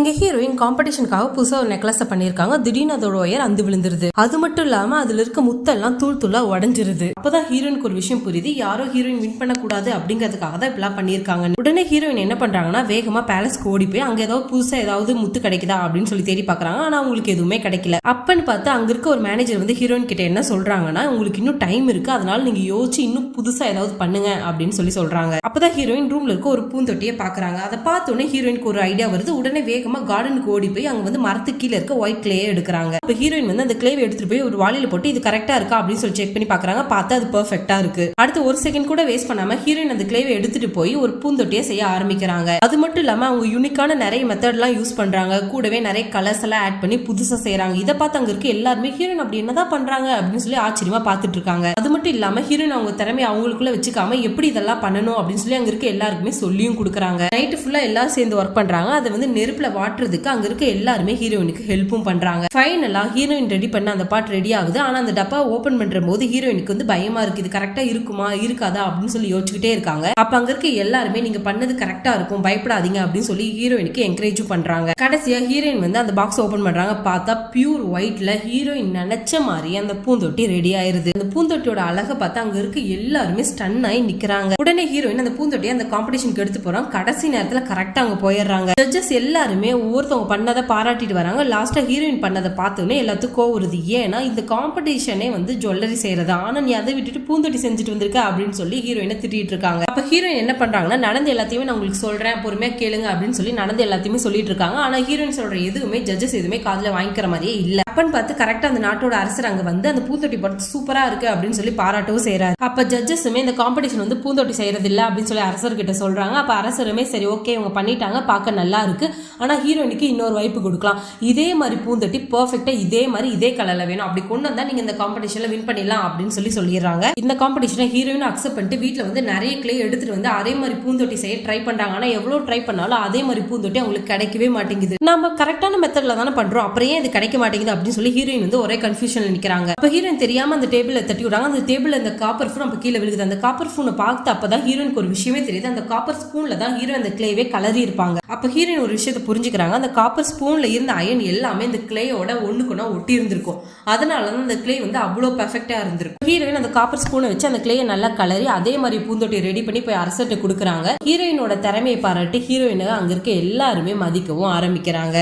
இங்க ஹீரோயின் காம்படிஷனுக்காக புதுசா ஒரு நெக்லஸ் பண்ணிருக்காங்க. திடீர்னு அதோட ஒயர் அந்து விழுந்துருது. அது மட்டும் இல்லாம அதுல இருக்க முத்தெல்லாம் தூள் தூளா உடஞ்சிருது. அப்பதான் ஹீரோயினுக்கு ஒரு விஷயம் புரியுது, யாரோ ஹீரோயின் வின் பண்ணக்கூடாது அப்படிங்கிறதுக்காக தான் இப்பெல்லாம் பண்ணிருக்காங்க. உடனே ஹீரோயின் என்ன பண்றாங்கன்னா வேகமா பேலஸ்க்கு ஓடி போய் அங்க ஏதாவது புதுசா ஏதாவது முத்து கிடைக்குதா அப்படின்னு சொல்லி தேடி பாக்குறாங்க. ஆனா அவங்களுக்கு எதுவுமே கிடைக்கல. அப்பன்னு பார்த்து அங்க இருக்க ஒரு மேனேஜர் வந்து ஹீரோயின் கிட்ட என்ன சொல்றாங்கன்னா, உங்களுக்கு இன்னும் டைம் இருக்கு, அதனால நீங்க யோசிச்சு இன்னும் புதுசா ஏதாவது பண்ணுங்க அப்படின்னு சொல்லி சொல்றாங்க. அப்பதான் ஹீரோயின் ரூம்ல இருக்க ஒரு பூந்தொட்டியை பாக்குறாங்க. அதை பார்த்தோன்னே ஹீரோயினுக்கு ஒரு ஐடியா வருது. உடனே வேகமா கார்டனுக்கு ஓடி போய் அங்க வந்து மரத்துக்கு கீழே இருக்க ஒயிட் கிளேயை எடுக்கிறாங்க. அப்ப ஹீரோயின் வந்து அந்த கிளேவை எடுத்துட்டு போய் ஒரு வாளியில போட்டு இது கரெக்டா இருக்கா அப்படின்னு சொல்லி செக் பண்ணி பாக்குறாங்க. பார்த்தா அது பெர்ஃபெக்ட்டா இருக்கு. அடுத்து ஒரு செகண்ட் கூட வேஸ்ட் பண்ணாம ஹீரோயின் அந்த கிளேவை எடுத்துட்டு போய் ஒரு பூந்தொட்டியை செய்ய ஆரம்பிக்கிறாங்க. அது மட்டும் இல்லாம அவங்க யூனிக்கான நிறைய மெத்தட் எல்லாம் யூஸ் பண்றாங்க. கூடவே நிறைய கலர்ஸ் எல்லாம் ஆட் பண்ணி புதுசா செய்யறாங்க. இதை பார்த்து அங்க இருக்க எல்லாருமே ஹீரோயின் அப்படி என்னதான் பண்றாங்க அப்படின்னு சொல்லி ஆச்சரியமா பாத்துட்டு இருக்காங்க. அது மட்டும் இல்லாம ஹீரோயின் அவங்க திறமையை அவங்களுக்குள்ள வச்சுக்காம எப்படி இதெல்லாம் பண்ணணும் அப்படின்னு சொல்லி அங்க இருக்க எல்லாருக்குமே சொல்லியும் கொடுக்குறாங்க. நைட்டு ஃபுல்லா எல்லாரும் சேர்ந்து ஒர்க் பண்றாங்க. அதை வந்து நெருப்புல வாட்டுறதுக்கு அங்க இருக்க எல்லாருமே ஹீரோயினுக்கு ஹெல்ப்பும் பண்றாங்க. ஃபைனலா ஹீரோயின் ரெடி பண்ண அந்த பாட் ரெடி ஆகுது. ஆனா அந்த டப்பா ஓபன் பண்ற போது ஹீரோயினுக்கு வந்து பயமா இருக்கு, இது கரெக்டா இருக்குமா இருக்காதா அப்படின்னு சொல்லி யோசிச்சுக்கிட்டே இருக்காங்க. அப்ப அங்க இருக்க எல்லாருமே நீங்க பண்ணது கரெக்டா இருக்கும், பயப்படாதீங்க அப்படின்னு சொல்லி ஹீரோயினுக்கு என்கரேஜும் பண்றாங்க. கடைசியா ஹீரோயின் வந்து அந்த பாக்ஸ் ஓபன் பண்றாங்க. பார்த்தா பியூர் ஒயிட்ல ஹீரோயின் நினைச்ச மாதிரி அந்த பூந்தொட்டி ரெடி ஆயிருது. அந்த பூந்தொட்டியோட அழகை பார்த்து அங்க இருக்க எல்லாருமே ஸ்டன் ஆகி நிக்கிறாங்க. உடனே ஹீரோயின் அந்த பூந்தொட்டியை அந்த காம்படிஷனுக்கு எடுத்து போறாங்க. கடைசி நேரத்துல கரெக்டா அங்க போயிடுறாங்க. ஜட்ஜஸ் எல்லாருமே ஒவ்வொருத்தவங்க பண்ணதை பாராட்டிட்டு வராங்க. லாஸ்டா ஹீரோயின் பண்ணதை பார்த்தோன்னே எல்லாத்துக்கும் கோவருது. ஏன்னா இந்த காம்படிஷனே வந்து ஜுவல்லரி செய்யறது, ஆனா நீ அதை விட்டுட்டு பூந்தொட்டி செஞ்சுட்டு வந்திருக்க அப்படின்னு சொல்லி ஹீரோயினை திட்டிட்டு இருக்காங்க. அப்ப ஹீரோயின் என்ன பண்றாங்கன்னா, நடந்த எல்லாத்தையுமே நான் உங்களுக்கு சொல்றேன், பொறுமையா கேளுங்க அப்படின்னு சொல்லி நடந்த எல்லாத்தையுமே சொல்லிட்டு இருக்காங்க. ஆனா ஹீரோயின் சொல்ற எதுவுமே ஜட்ஜஸ் எதுவுமே காதுல வாங்கிக்கிற மாதிரியே இல்ல. அப்பன்னு பார்த்து கரெக்டா அந்த நாட்டோட அரசர் அங்க வந்து அந்த பூந்தொட்டி பார்த்து சூப்பரா இருக்கு அப்படின்னு சொல்லி பாராட்டவும் செய்யறாரு. அப்ப ஜட்ஜஸுமே இந்த காம்படிஷன் வந்து பூந்தொட்டி செய்யறது இல்ல அப்படின்னு சொல்லி அரசர் கிட்ட சொல்றாங்க. அப்ப அரசருமே சரி ஓகே இவங்க பண்ணிட்டாங்க, பார்க்க நல்லா இருக்கு, ஆனா ஹீரோயினுக்கு இன்னொரு வாய்ப்பு கொடுக்கலாம், இதே மாதிரி பூந்தொட்டி பெர்ஃபெக்ட்டா இதே மாதிரி இதே கலர்ல வேணும், அப்படி கொண்டு வந்தா நீங்க இந்த காம்படிஷன்ல வின் பண்ணிடலாம் அப்படின்னு சொல்லி சொல்லிடுறாங்க. இந்த காம்படிஷனை ஹீரோயின் அக்செப்ட் பண்ணிட்டு வீட்டுல வந்து நிறைய கிளே எடுத்துட்டு வந்து அதே மாதிரி பூந்தொட்டி செய்ய ட்ரை பண்றாங்க. ஆனா எவ்வளவு ட்ரை பண்ணாலும் அதே மாதிரி பூந்தொட்டி அவங்களுக்கு கிடைக்கவே மாட்டேங்குது. நம்ம கரெக்டான மெத்தட்ல தானே பண்றோம், அப்புறம் ஏன் இது கிடைக்க மாட்டேங்குது அப்படின்னு சொல்லி ஹீரோயின் வந்து ஒரே கன்ஃபியூஷன்ல நிக்கிறாங்க. அப்ப ஹீரோயின் தெரியாம அந்த டேபிள்ல தட்டி விடுறாங்க. அந்த டேபிள்ல இந்த காப்பர் ஸ்பூன் அப்ப கீழே விழுகுது. அந்த காப்பர் ஸ்பூனை பார்த்து அப்பதான் ஹீரோயினுக்கு ஒரு விஷயமே தெரியுது, அந்த காப்பர் ஸ்பூன்ல தான் ஹீரோ அந்த கிளேவே கலரி இருப்பாங்க. அப்ப ஹீரோயின் ஒரு விஷயத்தை புரிஞ்சுக்கிறாங்க, அந்த காப்பர் ஸ்பூன்ல இருந்த அயன் எல்லாமே இந்த கிளேயோட ஒண்ணுக்குன்னா ஒட்டி இருந்திருக்கும். அதனாலதான் அந்த கிளே வந்து அவ்வளவு பெர்ஃபெக்ட்டா இருந்திருக்கும். ஹீரோயின் அந்த காப்பர் ஸ்பூனை வச்சு அந்த கிளேயை நல்லா கலரி அதே மாதிரி பூந்தொட்டி ரெடி பண்ணி போய் அரசர்கிட்ட கொடுக்குறாங்க. ஹீரோயினோட திறமையை பாராட்டி ஹீரோயினை அங்க இருக்க எல்லாருமே மதிக்கவும் ஆரம்பிக்கிறாங்க.